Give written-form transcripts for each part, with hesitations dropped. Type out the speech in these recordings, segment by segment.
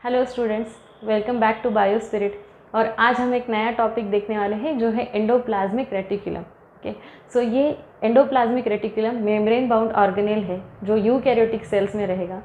Hello students, welcome back to Biospirit. और आज हम एक नया टॉपिक देखने वाले हैं जो है एंडोप्लाज्मिक रेटिकुलम। ओके, सो ये endoplasmic reticulum membrane bound organelle है जो यूकैरियोटिक सेल्स में रहेगा।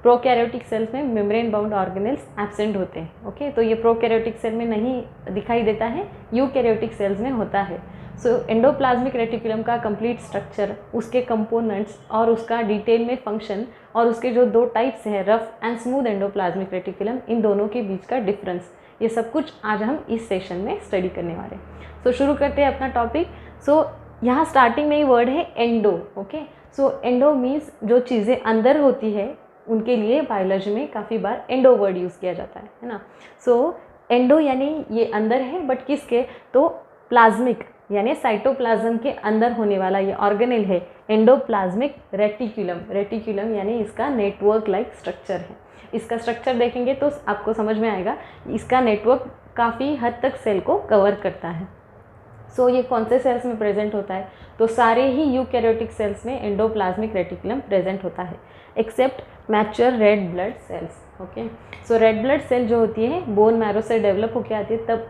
प्रोकैरियोटिक सेल्स में मेम्ब्रेन बाउंड ऑर्गेनेल्स एब्सेंट होते हैं। ओके, तो ये प्रोकैरियोटिक सेल में नहीं दिखाई देता है, यूकैरियोटिक सेल्स में होता है। सो एंडोप्लाज्मिक रेटिकुलम का कंप्लीट स्ट्रक्चर, उसके कंपोनेंट्स और उसका डिटेल में फंक्शन और उसके जो दो टाइप्स हैं, rough and smooth endoplasmic reticulum, इन दोनों के बीच का डिफरेंस, ये सब कुछ आज हम इस सेशन में स्टडी करने वाले हैं। सो शुरू करते हैं अपना टॉपिक। सो यहाँ स्टार्टिंग में ही वर्ड है एंडो। ओके, सो एंडो मीन्स जो चीज़ें अंदर होती है उनके लिए बायोलॉजी में काफ़ी बार एंडो वर्ड यूज़ किया जाता है ना। सो एंडो यानी ये अंदर है, बट किसके, तो प्लाज्मिक यानी साइटोप्लाज्म के अंदर होने वाला ये ऑर्गेनेल है एंडोप्लाज्मिक रेटिकुलम। रेटिकुलम यानी इसका नेटवर्क लाइक स्ट्रक्चर है। इसका स्ट्रक्चर देखेंगे तो आपको समझ में आएगा, इसका नेटवर्क काफ़ी हद तक सेल को कवर करता है। सो ये कौन से सेल्स में प्रेजेंट होता है, तो सारे ही यूकैरियोटिक सेल्स में एंडोप्लाज्मिक रेटिकुलम प्रेजेंट होता है except mature red blood cells. Okay, so red blood cell जो होती है बोन मैरो से डेवलप होकर आती है, तब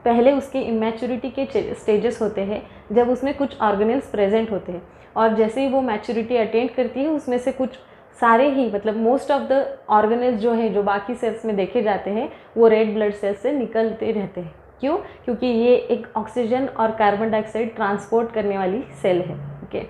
पहले उसके इमैच्योरिटी के स्टेजेस होते हैं जब उसमें कुछ ऑर्गेनेल्स प्रेजेंट होते हैं, और जैसे ही वो मैच्योरिटी अटेंड करती है उसमें से कुछ सारे ही मतलब मोस्ट ऑफ द ऑर्गेनेल्स जो है जो बाकी सेल्स में देखे जाते हैं वो रेड ब्लड सेल्स से निकलते रहते हैं। क्यों? क्योंकि ये एक ऑक्सीजन और कार्बन डाइऑक्साइड ट्रांसपोर्ट करने वाली सेल है। ओके,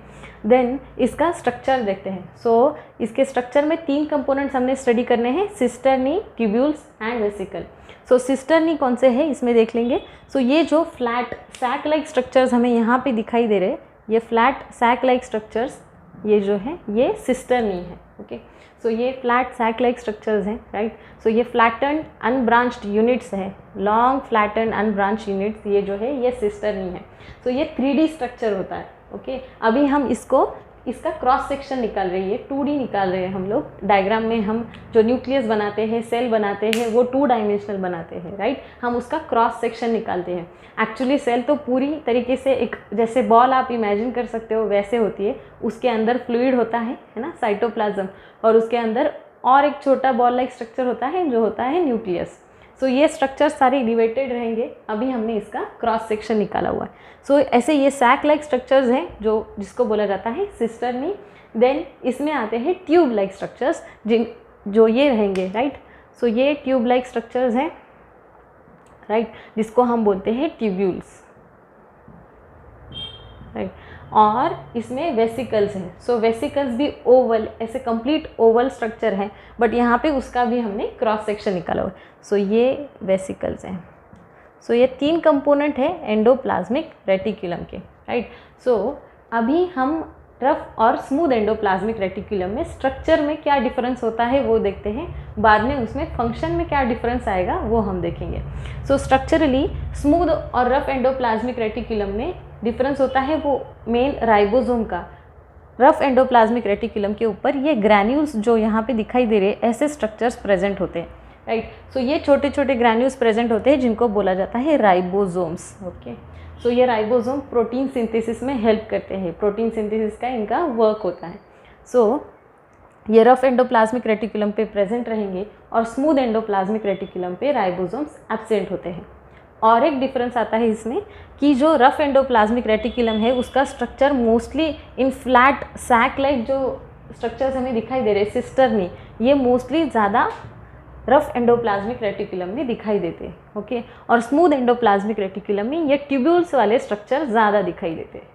देन इसका स्ट्रक्चर देखते हैं। सो इसके स्ट्रक्चर में 3 कंपोनेंट्स हमने स्टडी करने हैं, cisternae, tubules and vesicle. So cisternae कौन से है इसमें देख लेंगे। सो ये जो फ्लैट सैक लाइक स्ट्रक्चर्स हमें यहाँ पे दिखाई दे रहे हैं, ये फ्लैट सैक लाइक स्ट्रक्चर्स ये जो है ये सिस्टर्नी है। ओके, सो ये फ्लैट सैक लाइक स्ट्रक्चर्स हैं, राइट। सो ये फ्लैटन्ड अनब्रांच्ड यूनिट्स है, लॉन्ग फ्लैटन्ड अनब्रांच यूनिट्स, ये जो है ये सिस्टर्नी है। सो ये 3D स्ट्रक्चर होता है। ओके, अभी हम इसका क्रॉस सेक्शन निकाल रही है, 2D निकाल रहे हैं हम लोग। डायग्राम में हम जो न्यूक्लियस बनाते हैं, सेल बनाते हैं, वो 2 डायमेंशनल बनाते हैं, राइट। हम उसका क्रॉस सेक्शन निकालते हैं। एक्चुअली सेल तो पूरी तरीके से एक जैसे बॉल आप इमेजिन कर सकते हो वैसे होती है। उसके अंदर फ्लूइड होता है ना, साइटोप्लाज्म, और उसके अंदर और एक छोटा बॉल लाइक स्ट्रक्चर होता है जो होता है न्यूक्लियस। सो ये स्ट्रक्चर सारे डिवाइडेड रहेंगे। अभी हमने इसका क्रॉस सेक्शन निकाला हुआ है। सो ऐसे ये सैक लाइक स्ट्रक्चर्स हैं जिसको बोला जाता है सिस्टर्नी। देन इसमें आते हैं ट्यूब लाइक स्ट्रक्चर्स जो ये रहेंगे, राइट। सो ये ट्यूब लाइक स्ट्रक्चर्स हैं, राइट, जिसको हम बोलते हैं ट्यूब्यूल्स, राइट। और इसमें वेसिकल्स हैं। सो वेसिकल्स भी ओवल, ऐसे कंप्लीट ओवल स्ट्रक्चर है, बट यहाँ पे उसका भी हमने क्रॉस सेक्शन निकाला हुआ है। सो ये वेसिकल्स हैं। सो ये 3 कंपोनेंट है एंडोप्लाज्मिक रेटिकुलम के, राइट। सो अभी हम रफ और स्मूथ एंडोप्लाज्मिक रेटिकुलम में स्ट्रक्चर में क्या डिफरेंस होता है वो देखते हैं, बाद में उसमें फंक्शन में क्या डिफरेंस आएगा वो हम देखेंगे। सो स्ट्रक्चरली स्मूथ और रफ एंडोप्लाज्मिक रेटिकुलम में डिफरेंस होता है वो मेन राइबोसोम का। रफ एंडोप्लाज्मिक रेटिकुलम के ऊपर ये ग्रैन्यूल्स जो यहाँ पे दिखाई दे रहे हैं, ऐसे स्ट्रक्चर्स प्रेजेंट होते हैं, राइट। सो ये छोटे छोटे ग्रैन्यूल्स प्रेजेंट होते हैं जिनको बोला जाता है राइबोसोम्स। ओके, सो ये राइबोसोम प्रोटीन सिंथेसिस में हेल्प करते हैं, प्रोटीन सिंथेसिस का इनका वर्क होता है। सो ये रफ एंडोप्लाज्मिक रेटिकुलम पे प्रेजेंट रहेंगे और स्मूथ एंडोप्लाज्मिक रेटिकुलम पे राइबोसोम्स एब्सेंट होते हैं। और एक डिफरेंस आता है इसमें कि जो रफ एंडोप्लाज्मिक रेटिकुलम है उसका structure mostly in flat sac like जो स्ट्रक्चर्स हमें दिखाई दे रहे हैं सिस्टर्नी, ये मोस्टली ज़्यादा रफ एंडोप्लाज्मिक रेटिकुलम में दिखाई देते हैं। ओके, और स्मूथ एंडोप्लाज्मिक रेटिकुलम में ये ट्यूब्यूल्स वाले स्ट्रक्चर ज़्यादा दिखाई देते हैं,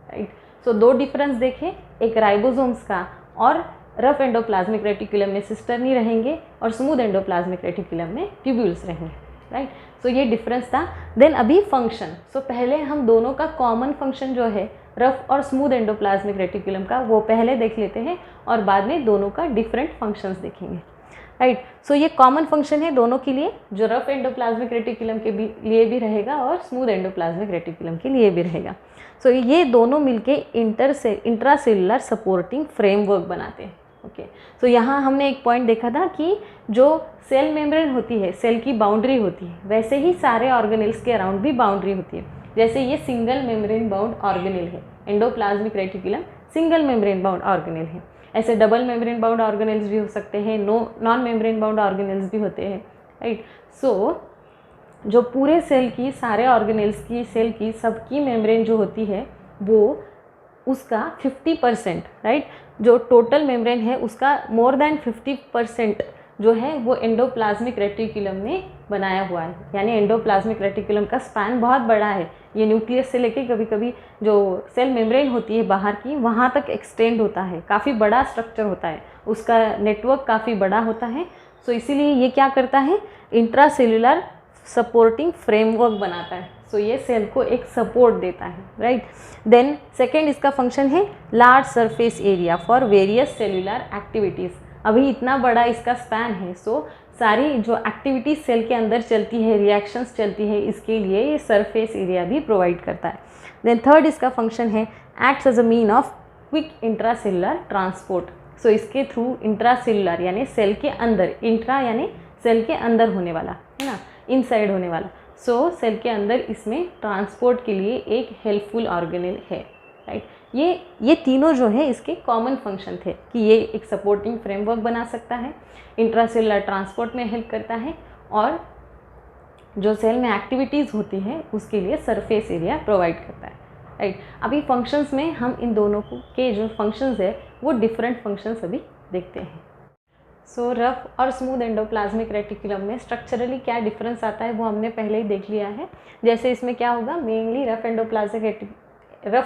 राइट। सो 2 डिफरेंस देखें, एक राइबोसोम्स का, और रफ एंडोप्लाज्मिक रेटिकुलम में सिस्टर्नी रहेंगे और स्मूथ एंडोप्लाज्मिक रेटिकुलम में ट्यूब्यूल्स रहेंगे, राइट। सो ये डिफरेंस था। देन अभी फंक्शन। सो पहले हम दोनों का कॉमन फंक्शन जो है रफ और स्मूथ एंडोप्लाज्मिक रेटिकुलम का वो पहले देख लेते हैं और बाद में दोनों का डिफरेंट फंक्शंस देखेंगे, राइट। सो ये कॉमन फंक्शन है दोनों के लिए, जो रफ एंडोप्लाज्मिक रेटिकुलम के लिए भी रहेगा और स्मूथ एंडोप्लाज्मिक रेटिकुलम के लिए भी रहेगा। सो ये दोनों मिलके इंट्रासेलुलर सपोर्टिंग फ्रेमवर्क बनाते हैं। ओके, सो यहाँ हमने एक पॉइंट देखा था कि जो सेल मेम्ब्रेन होती है, सेल की बाउंड्री होती है, वैसे ही सारे ऑर्गेनेल्स के अराउंड भी बाउंड्री होती है। जैसे ये सिंगल मेम्ब्रेन बाउंड ऑर्गेनेल है, endoplasmic reticulum single membrane bound organelle है। ऐसे डबल मेम्ब्रेन बाउंड ऑर्गेनेल्स भी हो सकते हैं, नॉन मेम्ब्रेन बाउंड ऑर्गेनेल्स भी होते हैं, राइट। सो जो पूरे सेल की, सारे ऑर्गेनेल्स की, सेल की सबकी मेम्ब्रेन जो होती है वो उसका 50%, राइट, जो टोटल मेम्ब्रेन है उसका मोर देन 50% जो है वो एंडोप्लाज्मिक रेटिकुलम में बनाया हुआ है। यानी एंडोप्लाज्मिक रेटिकुलम का स्पैन बहुत बड़ा है, ये न्यूक्लियस से लेके कभी कभी जो सेल मेम्ब्रेन होती है बाहर की वहाँ तक एक्सटेंड होता है, काफ़ी बड़ा स्ट्रक्चर होता है, उसका नेटवर्क काफ़ी बड़ा होता है। सो इसीलिए ये क्या करता है, इंट्रासेल्युलर सपोर्टिंग फ्रेमवर्क बनाता है। सो ये सेल को एक सपोर्ट देता है, राइट। देन सेकेंड इसका फंक्शन है large surface area for various cellular activities. अभी इतना बड़ा इसका स्पैन है, सो सारी जो एक्टिविटीज सेल के अंदर चलती है, रिएक्शंस चलती है, इसके लिए ये सरफेस एरिया भी प्रोवाइड करता है। देन थर्ड इसका फंक्शन है acts as a mean of quick intracellular transport. So इसके थ्रू इंट्रासेल्युलर यानी सेल के अंदर, इंट्रा यानी सेल के अंदर होने वाला, है ना, इनसाइड होने वाला। सो सेल के अंदर इसमें ट्रांसपोर्ट के लिए एक हेल्पफुल ऑर्गेनेल है, राइट। ये तीनों जो है इसके कॉमन फंक्शन थे कि ये एक सपोर्टिंग फ्रेमवर्क बना सकता है, इंट्रासेलुलर ट्रांसपोर्ट में हेल्प करता है, और जो सेल में एक्टिविटीज़ होती हैं उसके लिए सरफेस एरिया प्रोवाइड करता है, राइट। अभी फंक्शंस में हम इन दोनों के जो फंक्शंस है वो डिफरेंट फंक्शंस अभी देखते हैं। सो रफ और स्मूथ एंडोप्लाज्मिक रेटिकुलम में स्ट्रक्चरली क्या डिफरेंस आता है वो हमने पहले ही देख लिया है। जैसे इसमें क्या होगा, मेनली रफ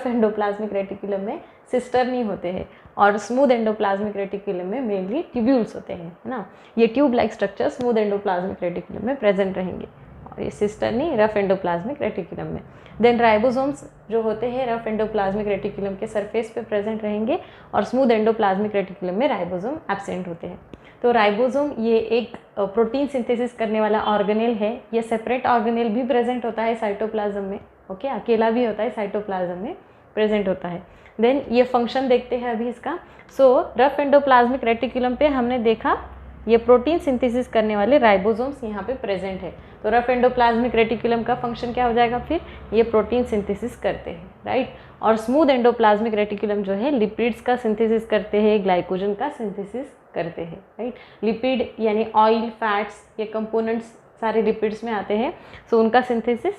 एंडोप्लाज्मिक रेटिकुलम में सिस्टर नहीं होते हैं, और स्मूथ एंडोप्लाज्मिक रेटिकुलम में मेनली ट्यूब्यूल्स होते हैं, है ना। ये tube like structure smooth endoplasmic reticulum में प्रेजेंट रहेंगे, और ये सिस्टर नहीं रफ एंडोप्लाज्मिक रेटिकुलम में। देन राइबोसोम्स जो होते हैं रफ एंडोप्लाज्मिक रेटिकुलम के सरफेस पे प्रेजेंट रहेंगे, और स्मूथ एंडोप्लाज्मिक रेटिकुलम में राइबोसोम एब्सेंट होते हैं। तो राइबोसोम ये एक प्रोटीन सिंथेसिस करने वाला ऑर्गेनेल है। ये सेपरेट ऑर्गेनेल भी प्रेजेंट होता है साइटोप्लाज्म में, ओके, अकेला भी होता है, साइटोप्लाज्म में प्रेजेंट होता है। देन ये फंक्शन देखते हैं अभी इसका। सो रफ एंडोप्लाज्मिक रेटिकुलम पे हमने देखा ये प्रोटीन सिंथेसिस करने वाले राइबोसोम्स यहाँ पे प्रेजेंट है। तो रफ एंडोप्लाज्मिक रेटिकुलम का फंक्शन क्या हो जाएगा, फिर ये प्रोटीन सिंथेसिस करते हैं, राइट। और स्मूथ एंडोप्लाज्मिक रेटिकुलम जो है लिपिड्स का सिंथेसिस करते हैं, ग्लाइकोजन का सिंथेसिस करते हैं, राइट। लिपिड यानी ऑयल, फैट्स, ये कंपोनेंट्स सारे लिपिड्स में आते हैं। सो उनका सिंथेसिस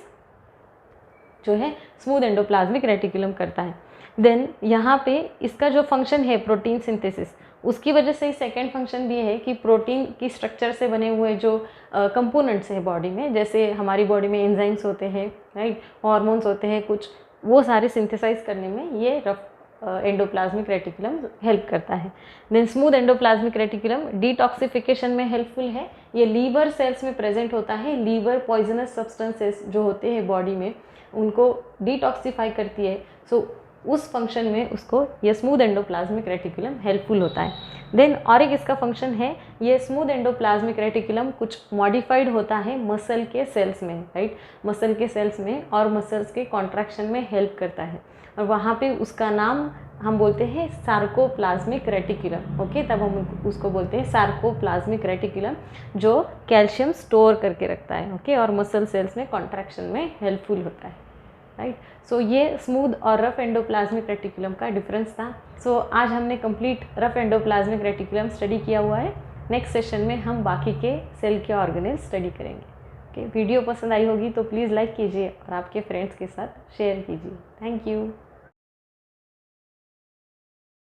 जो है स्मूथ एंडोप्लाज्मिक रेटिकुलम करता है। देन यहाँ पे इसका जो फंक्शन है प्रोटीन सिंथेसिस, उसकी वजह से ही सेकेंड फंक्शन भी है कि प्रोटीन की स्ट्रक्चर से बने हुए जो कंपोनेंट्स हैं बॉडी में, जैसे हमारी बॉडी में एंजाइम्स होते हैं, राइट, हार्मोन्स होते हैं कुछ, वो सारे सिंथेसाइज करने में ये रफ एंडोप्लाज्मिक रेटिकुलम हेल्प करता है। Then smooth endoplasmic reticulum detoxification में हेल्पफुल है। ये लीवर सेल्स में प्रेजेंट होता है। लीवर पॉइजनस सब्सटेंसेस जो होते हैं बॉडी में उनको डिटॉक्सिफाई करती है। सो उस फंक्शन में उसको ये स्मूथ एंडोप्लाज्मिक रेटिकुलम हेल्पफुल होता है। देन और एक इसका फंक्शन है, ये स्मूथ एंडोप्लाज्मिक रेटिकुलम कुछ मॉडिफाइड होता है मसल के सेल्स में, राइट, मसल के सेल्स में, और मसल्स के कॉन्ट्रैक्शन में हेल्प करता है, और वहाँ पे उसका नाम हम बोलते हैं सार्कोप्लाज्मिक रेटिकुलम, ओके। तब हम उसको बोलते हैं सार्कोप्लाज्मिक रेटिकुलम, जो कैल्शियम स्टोर करके रखता है, ओके, और मसल सेल्स में कॉन्ट्रैक्शन में हेल्पफुल होता है, राइट। सो ये स्मूथ और रफ एंडोप्लाज्मिक रेटिकुलम का डिफरेंस था। सो आज हमने complete rough endoplasmic reticulum study किया हुआ है। नेक्स्ट सेशन में हम बाकी के सेल के ऑर्गेनेल स्टडी करेंगे, ओके। वीडियो पसंद आई होगी तो प्लीज़ लाइक कीजिए और आपके फ्रेंड्स के साथ शेयर कीजिए। Thank you.